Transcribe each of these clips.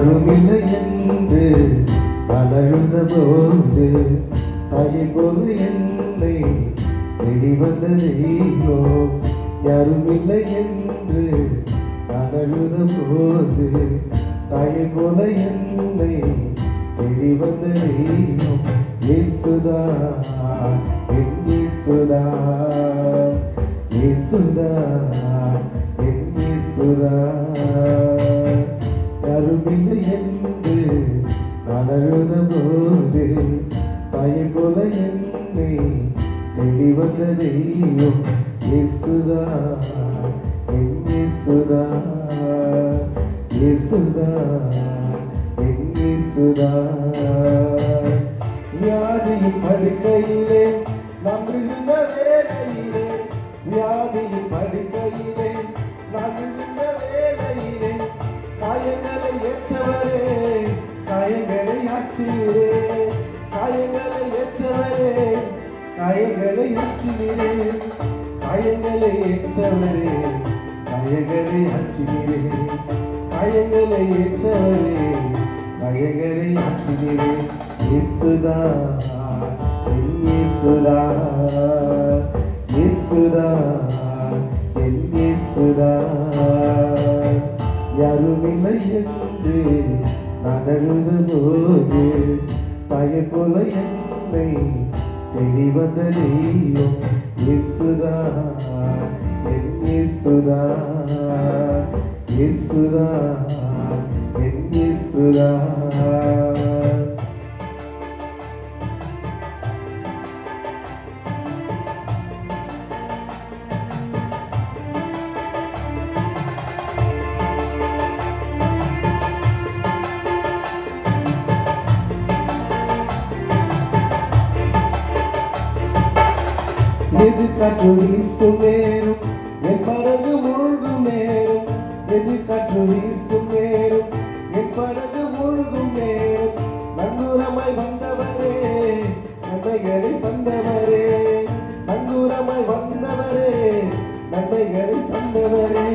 யாருமில்லை என்று நான் அழுத போது தாயை போல என்னை தேடி வந்ததேனோ. யாருமில்லை என்று நான் அழுத போது தாயை போல என்னை தேடி வந்ததேனோ. இயேசுதா என் இயேசுதா, இயேசுதா என் இயேசுதா. யாருமில்லை என்று நான் அழுத போது தாயை போல என்னை தேடி வந்த தெய்வம். இயேசுதா என் இயேசுதா, இயேசுதா என் இயேசுதா. வியாதியின் படுக்கையிலே நாம் விழுந்த வேளையிலே, வியாதியின் படுக்கையிலே நாம் விழுந்த வேளையிலே, காயங்களை ஏற்றவரே காயங்களை ஆற்றுகிறே, காயங்களை ஏற்றவரே காயங்களை ஆற்றுகிறே, காயங்களை ஏற்றவரே காயங்களை ஆற்றுகிறே, காயங்களை ஏற்றவரே காயங்களை ஆற்றுகிறே. இயேசுதா என் இயேசுதா, இயேசுதா என் இயேசுதா. யாருமில்லை என்று நான் அழுத போது தாயை போல என்னை தேடி வந்த தெய்வம். இயேசுதா என் இயேசுதா, இயேசுதா என் இயேசுதா. எது காற்று வீசும் நேரம் என் படகு மூழ்கும் நேரம், எது காற்று வீசும் நேரம் என் படகு மூழ்கும் நேரம். நங்கூரமாய் வந்தவரே நன்மைகளை தந்தவரே, நங்கூரமாய் வந்தவரே நன்மைகளை தந்தவரே,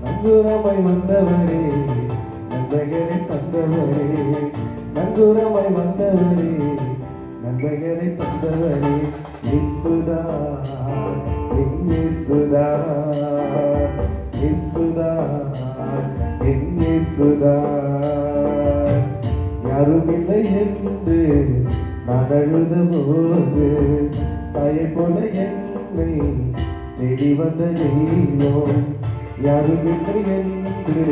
நங்கூரமாய் வந்தவரே நன்மைகளை தந்தவரே, நங்கூரமாய் வந்தவரே நன்மைகளை தந்தவரே. இயேசுதா என் இயேசுதா, இயேசுதா என் இயேசுதா. யாருமில்லை என்று நான் அழுத போது தாயை போல என்னை தேடி வந்த தெய்வம். யாருமில்லை என்று